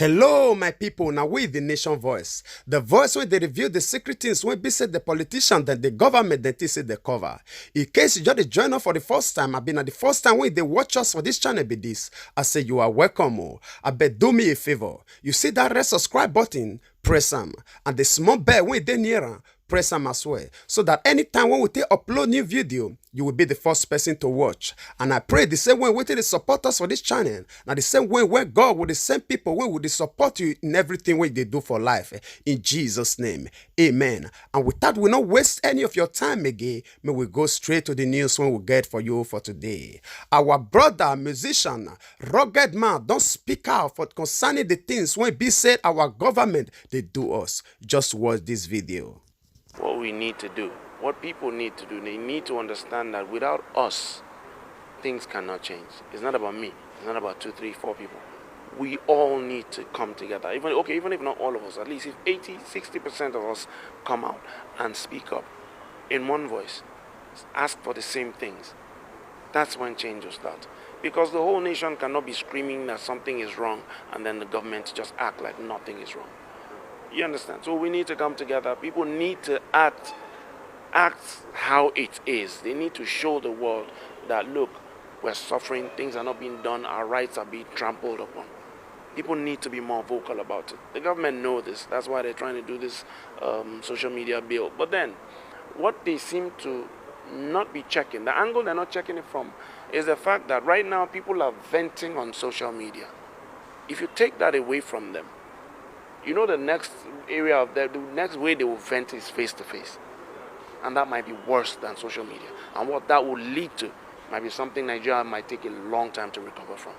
Hello, my people. Now we the nation voice. The voice when they reveal the secret things when be said the politician, then the government, then they say the cover. In case you just join us for the first time, I've been at the first time when they watch us for this channel be this. I say you are welcome. Oh. I bet do me a favor. You see that red subscribe button, press them. And the small bell when they near am, press them as well. So that anytime when we take upload new video, you will be the first person to watch. And I pray the same way we take the support us for this channel. Now the same way where God will the same people will they support you in everything what they do for life. In Jesus' name. Amen. And with that, we not waste any of your time again. May we go straight to the news when we get for you for today. Our brother, musician, rugged man, don't speak out for concerning the things when be said our government they do us. Just watch this video. What we need to do, what people need to do, they need to understand that without us, things cannot change. It's not about me. It's not about 2, 3, 4 people. We all need to come together. Even if not all of us, at least if 80, 60% of us come out and speak up in one voice, ask for the same things, that's when change will start. Because the whole nation cannot be screaming that something is wrong and then the government just act like nothing is wrong. You understand? So we need to come together. People need to act how it is. They need to show the world that, look, we're suffering, things are not being done, our rights are being trampled upon. People need to be more vocal about it. The government know this. That's why they're trying to do this social media bill. But then, what they seem to not be checking, the angle they're not checking it from, is the fact that right now people are venting on social media. If you take that away from them, you know the next area of the next way they will vent is face-to-face. And that might be worse than social media. And what that will lead to might be something Nigeria might take a long time to recover from.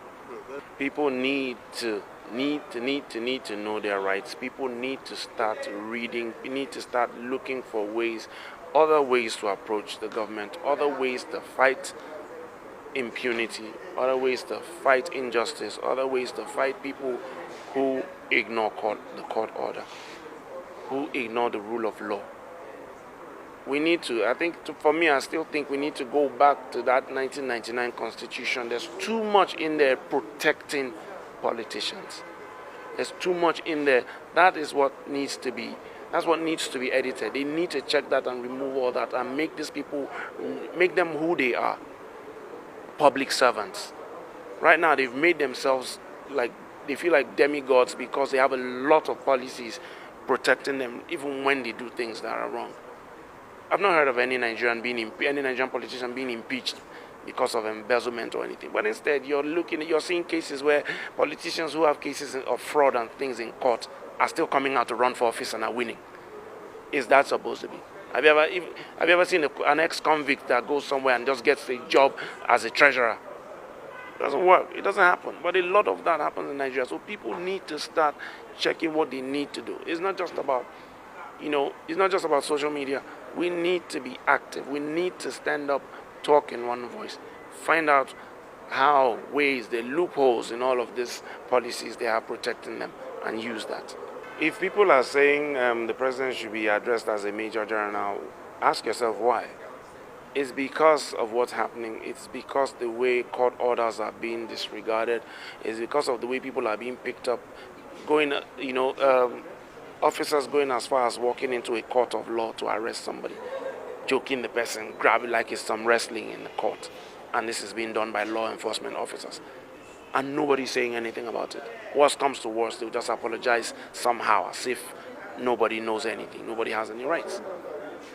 People need to know their rights. People need to start reading. We need to start looking for ways, other ways to approach the government, other ways to fight impunity, other ways to fight injustice, other ways to fight people who ignore the court order, who ignore the rule of law. We need to, for me, I still think we need to go back to that 1999 constitution. There's too much in there protecting politicians. There's too much in there. That is what needs to be, that's what needs to be edited. They need to check that and remove all that and make these people, make them who they are, public servants. Right now, they've made themselves like, they feel like demigods because they have a lot of policies protecting them, even when they do things that are wrong. I've not heard of any Nigerian politician being impeached because of embezzlement or anything. But instead, you're seeing cases where politicians who have cases of fraud and things in court are still coming out to run for office and are winning. Is that supposed to be? Have you ever seen an ex-convict that goes somewhere and just gets a job as a treasurer? It doesn't work. It doesn't happen. But a lot of that happens in Nigeria. So people need to start checking what they need to do. It's not just about, it's not just about social media. We need to be active. We need to stand up, talk in one voice, find out the loopholes in all of these policies they are protecting them, and use that. If people are saying the president should be addressed as a major general, ask yourself why. It's because of what's happening. It's because the way court orders are being disregarded. It's because of the way people are being picked up, officers going as far as walking into a court of law to arrest somebody, joking the person, grab it like it's some wrestling in the court. And this is being done by law enforcement officers. And nobody's saying anything about it. Worst comes to worst, they'll just apologize somehow as if nobody knows anything, nobody has any rights.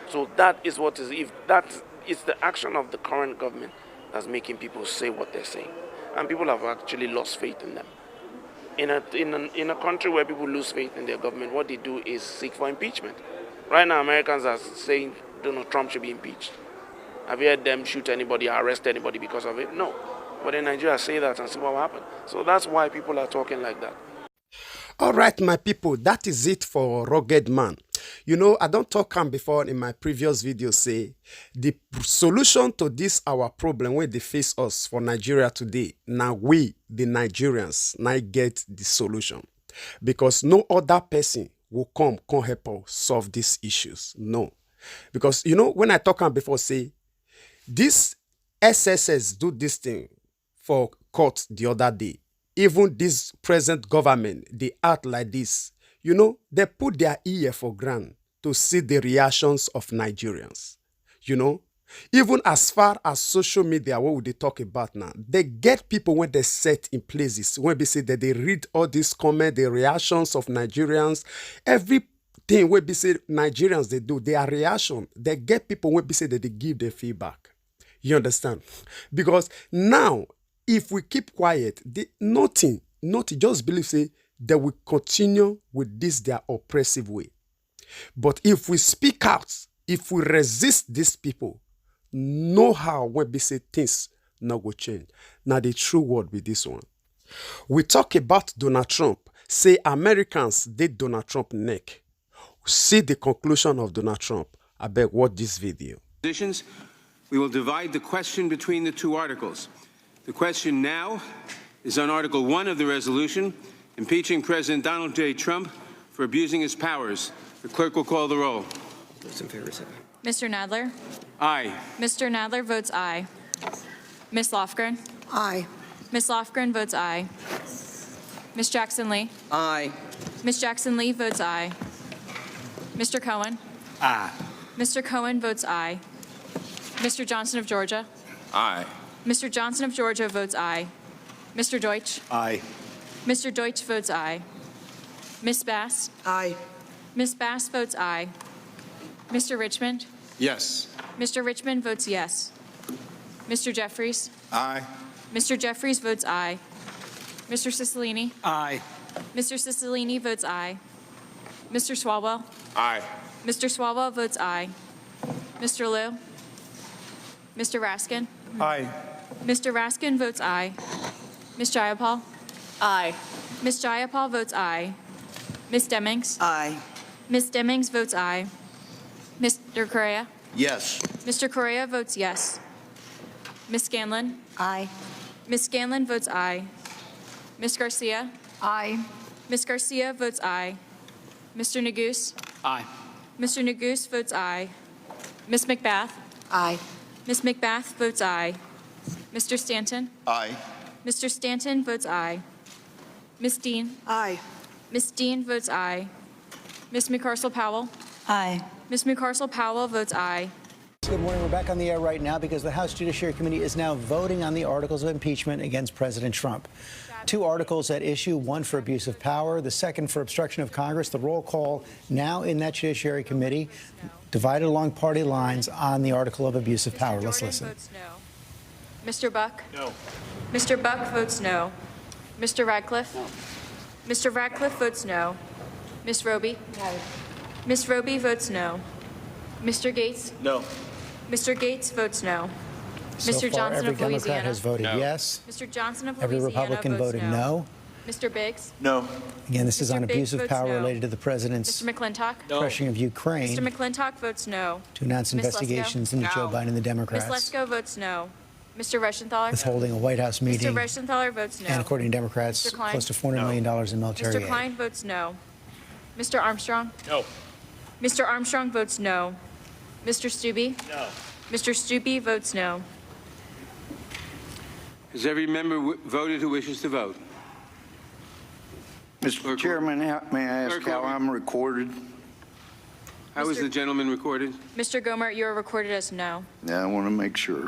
So that is what is, it's the action of the current government that's making people say what they're saying. And people have actually lost faith in them. In a country where people lose faith in their government, what they do is seek for impeachment. Right now, Americans are saying Donald Trump should be impeached. Have you heard them shoot anybody or arrest anybody because of it? No. But in Nigeria, say that and see what will happen. So that's why people are talking like that. All right, my people, that is it for Rugged Man. I don't talk before in my previous video say the solution to this our problem when they face us for Nigeria today. Now we, the Nigerians, now get the solution. Because no other person will come help us solve these issues. No. Because, when I talk before say, this SSS do this thing for court the other day. even this present government, they act like this. You know, they put their ear for ground to see the reactions of Nigerians. You know, even as far as social media, what would they talk about now? They get people when they set in places, when they say that they read all these comments, the reactions of Nigerians, everything when they say Nigerians, they do, their reaction, they get people when they say that they give their feedback. You understand? Because now, if we keep quiet, nothing, just believe, say, they will continue with this, their oppressive way. But if we speak out, if we resist these people, know how when we say things not go change. Now the true word with this one. We talk about Donald Trump, say Americans did Donald Trump neck. See the conclusion of Donald Trump. I beg, watch this video. We will divide the question between the two articles. The question now is on Article 1 of the resolution, impeaching President Donald J. Trump for abusing his powers. The clerk will call the roll. Those in favor say aye. Mr. Nadler? Aye. Mr. Nadler votes aye. Ms. Lofgren? Aye. Ms. Lofgren votes aye. Ms. Jackson-Lee? Aye. Ms. Jackson-Lee votes aye. Mr. Cohen? Aye. Mr. Cohen votes aye. Mr. Johnson of Georgia? Aye. Mr. Johnson of Georgia votes aye. Mr. Deutsch? Aye. Mr. Deutsch votes aye. Ms. Bass? Aye. Ms. Bass votes aye. Mr. Richmond? Yes. Mr. Richmond votes yes. Mr. Jeffries? Aye. Mr. Jeffries votes aye. Mr. Cicilline? Aye. Mr. Cicilline votes aye. Mr. Swalwell? Aye. Mr. Swalwell votes aye. Mr. Liu? Mr. Raskin? Aye. Mr. Raskin votes aye. Ms. Jayapal? Aye. Ms. Jayapal votes aye. Ms. Demings? Aye. Ms. Demings votes aye. Mr. Correa? Yes. Mr. Correa votes yes. Ms. Scanlon? Aye. Ms. Scanlon votes aye. Ms. Garcia? Aye. Ms. Garcia votes aye. Mr. Neguse? Aye. Mr. Neguse votes aye. Ms. McBath? Aye. Ms. McBath votes aye. Mr. Stanton? Aye. Mr. Stanton votes aye. Ms. Dean? Aye. Ms. Dean votes aye. Ms. McCarcel-Powell? Aye. Ms. McCarcel-Powell votes aye. Good morning. We're back on the air right now because the House Judiciary Committee is now voting on the articles of impeachment against President Trump. Two articles at issue, one for abuse of power, the second for obstruction of Congress. The roll call now in that Judiciary Committee, divided along party lines on the article of abuse of power. Let's listen. Votes no. Mr. Buck? No. Mr. Buck votes no. Mr. Radcliffe? No. Mr. Radcliffe votes no. Ms. Roby? No. Ms. Roby votes no. Mr. Gates? No. Mr. Gates votes no. So Mr. far, Johnson every of Democrat Louisiana? has voted yes. Mr. Johnson of Every Louisiana Republican votes voted no. Mr. Biggs? No. Again, this is Mr. on Biggs abuse of votes power no. related to the president's Mr. McClintock? crushing of Ukraine Mr. McClintock votes no. to announce Ms. Lesko? investigations into Joe Biden and the Ms. Democrats, Lesko votes no. Mr. Reschenthaler? withholding a White House Mr. meeting, Reschenthaler votes no. and according to Democrats, Mr. Klein? close to $400 million in military Mr. aid. Klein votes no. Mr. Armstrong? No. Mr. Armstrong votes no. Mr. Stubbe? No. Mr. Stubbe votes no. Has every member voted who wishes to vote? Mr. Chairman, may I ask how I'm recorded? How is the gentleman recorded? Mr. Gomer, you are recorded as no. Yeah, I want to make sure.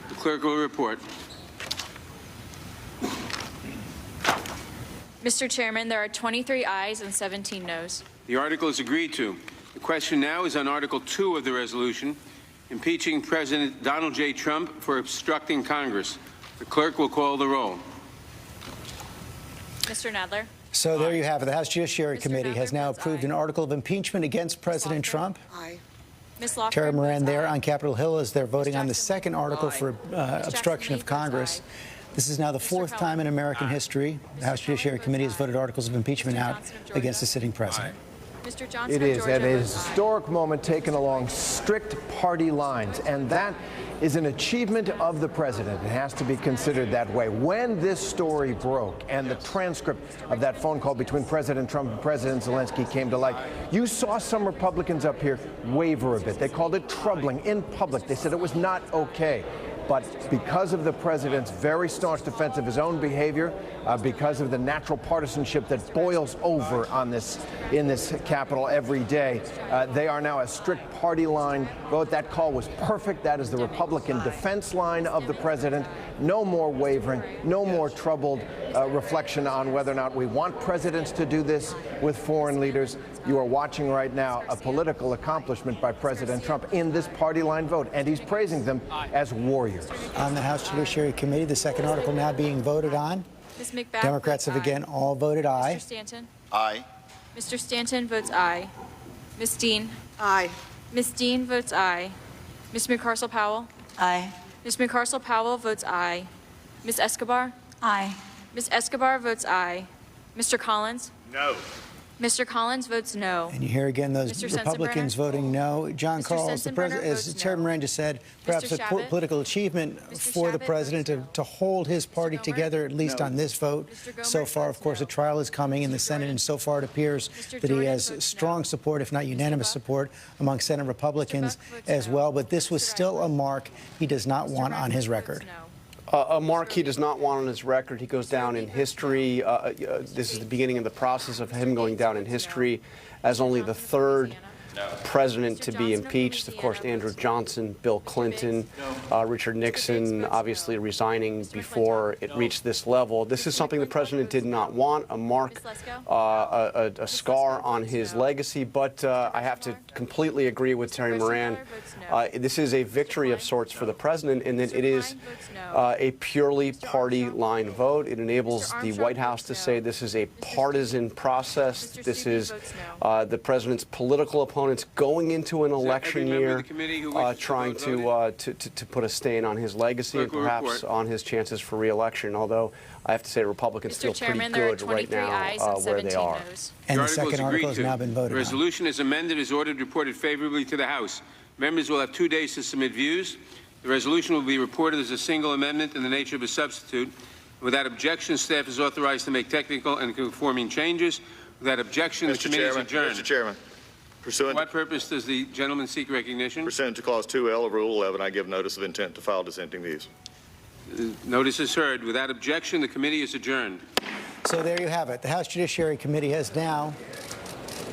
The clerk will report. Mr. Chairman, there are 23 ayes and 17 noes. The article is agreed to. The question now is on Article 2 of the resolution, impeaching President Donald J. Trump for obstructing Congress. The clerk will call the roll. Mr. Nadler? So there you have it. The House Judiciary Mr. Committee has Nadler now votes approved aye. an article of impeachment against President Lofgren? Trump. Aye. Ms. Lofgren Tara Moran votes there aye. on Capitol Hill as they're voting on the Jackson-Lee second votes article aye. for Ms. obstruction Jackson-Lee of Congress. votes aye. This is now the fourth Cohen? time in American history the House Judiciary Cohen Committee has votes aye. voted articles of impeachment Mr. out Johnson of Georgia? against the sitting president. Mr. Johnson It of is, Georgia and it is votes a aye. historic moment taken along strict party lines, and that is an achievement of the president. It has to be considered that way. When this story broke and the transcript of that phone call between President Trump and President Zelensky came to light, you saw some Republicans up here waver a bit. They called it troubling in public. They said it was not okay. But because of the president's very staunch defense of his own behavior, because of the natural partisanship that boils over on this in this Capitol every day, they are now a strict party line vote. That call was perfect. That is the Republican defense line of the president. No more wavering, no more troubled reflection on whether or not we want presidents to do this with foreign leaders. You are watching right now a political accomplishment by President Trump in this party line vote, and he's praising them as warriors. On the House Judiciary Committee, the second article now being voted on. Ms. McBath Democrats have again all voted aye. Mr. Stanton? Aye. Mr. Stanton votes aye. Ms. Dean? Aye. Ms. Dean votes aye. Ms. McCarcel-Powell? Aye. Ms. McCarcel-Powell votes aye. Ms. Escobar? Aye. Ms. Escobar votes aye. Mr. Collins? No. Mr. Collins votes no. And you hear again those Mr. Republicans Sensenbrenner? voting no. John Mr. Carl, as, Sensenbrenner as votes Chairman no. Moran just said, perhaps a Shabbat? political achievement Mr. for the Shabbat president votes no. to hold his party Gomer? together, at least No. on this vote. Mr. Gomer So far, votes of course, no. a trial is coming in the Senate, Jordan? and so far it appears Mr. that he Jordan has votes strong no. support, if not unanimous Buck? support, among Senate Republicans Buck votes as no. well. But this was Mr. still a Radcliffe? mark he does not want on his record. A mark he does not want on his record. He goes down in history. This is the beginning of the process of him going down in history as only the third president to be impeached. Of course, Andrew Johnson, Bill Clinton, Richard Nixon, obviously resigning before it reached this level. This is something the president did not want, a mark, a scar on his legacy. But I have to completely agree with Terry Moran. This is a victory of sorts for the president in that it is a purely party line vote. It enables the White House to say this is a partisan process. This is the president's political opponents going into an election year trying to put a stain on his legacy and perhaps on his chances for re-election, although I have to say Republicans feel pretty good right now where they are. And the second article has now been voted The on. resolution as amended is ordered reported favorably to the House. Members will have 2 days to submit views. The resolution will be reported as a single amendment in the nature of a substitute. Without objection, staff is authorized to make technical and conforming changes. Without objection, the committee is adjourned. Mr. Chairman, For what purpose does the gentleman seek recognition? pursuant to Clause 2L of Rule 11, I give notice of intent to file dissenting views. Notice is heard. Without objection, the committee is adjourned. So there you have it. The House Judiciary Committee has now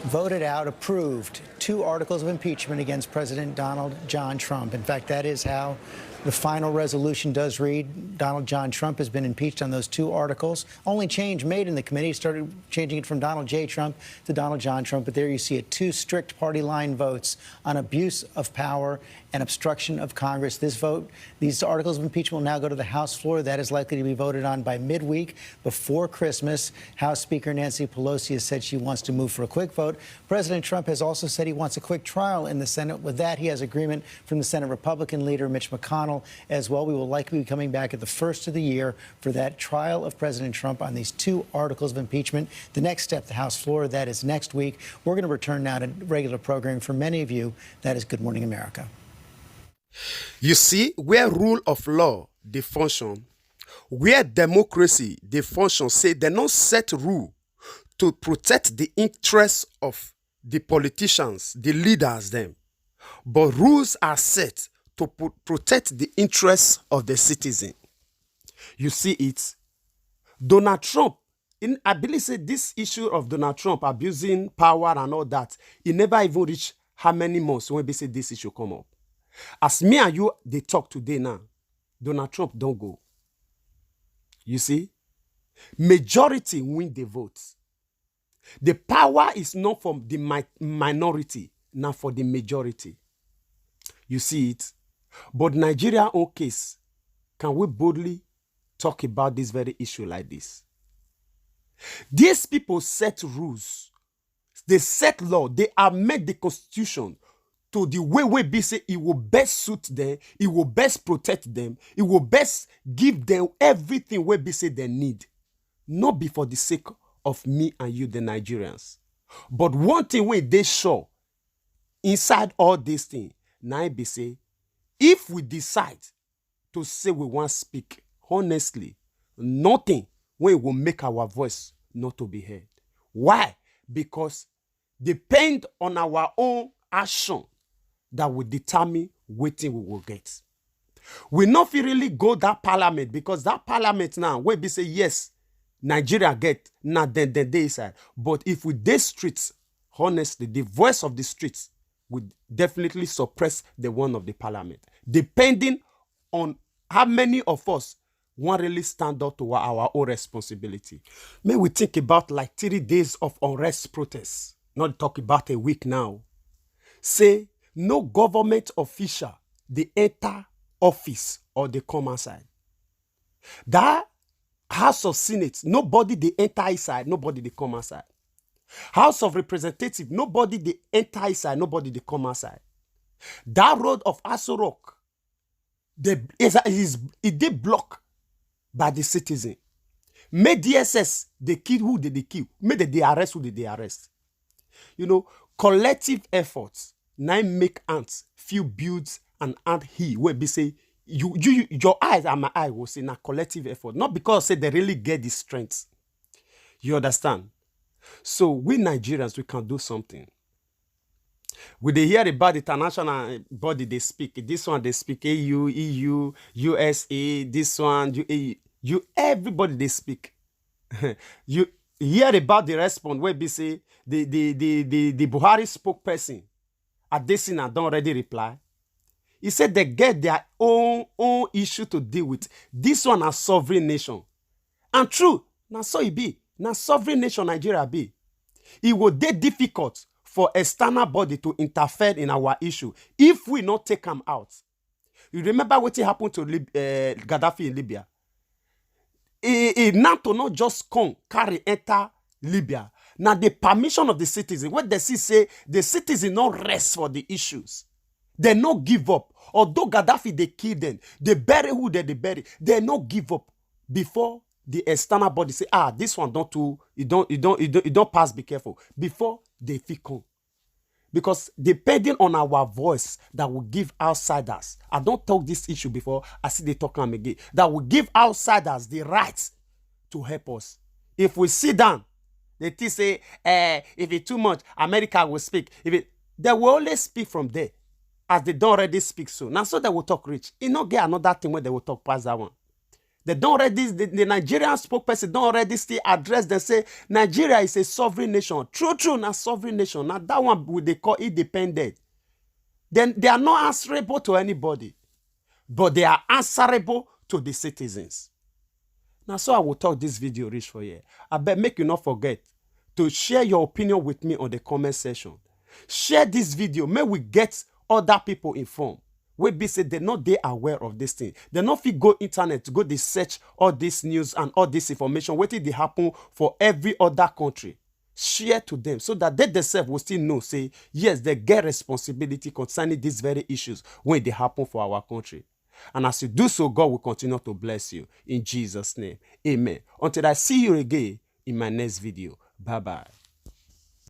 voted out, approved 2 articles of impeachment against President Donald John Trump. In fact, that is how the final resolution does read. Donald John Trump has been impeached on those 2 articles. Only change made in the committee started changing it from Donald J. Trump to Donald John Trump. But there you see it, 2 strict party line votes on abuse of power and obstruction of Congress. This vote, these articles of impeachment will now go to the House floor. That is likely to be voted on by midweek before Christmas. House Speaker Nancy Pelosi has said she wants to move for a quick vote. President Trump has also said he wants a quick trial in the Senate. With that, he has agreement from the Senate Republican leader, Mitch McConnell, as well. We will likely be coming back at the first of the year for that trial of President Trump on these 2 articles of impeachment. The next step, the House floor, that is next week. We're going to return now to regular programming. For many of you, that is Good Morning America. You see, where rule of law, they function, where democracy, they function, say they don't set rule to protect the interests of the politicians, the leaders, them. But rules are set to protect the interests of the citizen. You see it. Donald Trump, I believe say this issue of Donald Trump abusing power and all that, it never even reached how many months when they say this issue come up. As me and you, they talk today now, Donald Trump don't go. You see? Majority win the votes. The power is not from the minority, not for the majority. You see it? But Nigeria own case, can we boldly talk about this very issue like this? These people set rules. They set law. They amend the constitution to the way we be say it will best suit them, it will best protect them, it will best give them everything we be say they need. Not be for the sake of me and you, the Nigerians. But one thing when they show inside all these things, now be say, if we decide to say we want to speak honestly, nothing when will make our voice not to be heard. Why? Because depend on our own action that will determine what we will get. We not fit really go that parliament because that parliament now, where we say yes, Nigeria get, now then they inside. But if we dey streets, honestly, the voice of the streets would definitely suppress the one of the parliament, depending on how many of us want really stand up to our own responsibility. May we think about like 3 days of unrest protests, not talk about a week now. Say, no government official, they enter office or they come outside. That House of Senate, nobody they enter inside, nobody they come outside. House of Representatives, nobody they enter inside, nobody they come outside. That road of Aso Rock, it they block by the citizen. May DSS they kill who they kill. May they arrest who they arrest. You know, collective efforts now make ants feel builds and ant he where be say your eyes and my eye will say na collective effort, not because say they really get the strength. You understand? So we Nigerians, we can do something. We they hear about the international body they speak. This one they speak AU, EU, USA. This one you everybody they speak. You hear about the response where be say the Buhari spokesperson Adesina don't already reply. He said they get their own issue to deal with. This one a sovereign nation. And true, now so it be. Now sovereign nation Nigeria be. It would be difficult for external body to interfere in our issue if we not take them out. You remember what happened to Gaddafi in Libya? NATO not just come, carry enter Libya. Now the permission of the citizen, what they say the citizen not rest for the issues. They not give up. Although Gaddafi they kill them, they bury who they bury. They not give up before the external body say, this one don't do, you don't pass, be careful. Before they feel come. Because depending on our voice that will give outsiders, I don't talk this issue before, I see they talk them again, that will give outsiders the right to help us. If we sit down, they say, if it's too much, America will speak. They will always speak from there, as they don't already speak so. Now, so they will talk rich. You know, get another thing where they will talk past that one. They don't already, the Nigerian spokesperson don't already still address, they say, Nigeria is a sovereign nation. True, not sovereign nation. Now, that one, would they call independent. Then they are not answerable to anybody, but they are answerable to the citizens. Now, so I will talk this video reach for you. I bet make you not forget to share your opinion with me on the comment section. Share this video. May we get other people informed. We be say they're not they aware of this thing. They're not fit go internet to go they search all this news and all this information. What did they happen for every other country? Share to them so that they themselves will still know, say, yes, they get responsibility concerning these very issues when they happen for our country. And as you do so, God will continue to bless you. In Jesus' name, amen. Until I see you again in my next video. Bye-bye.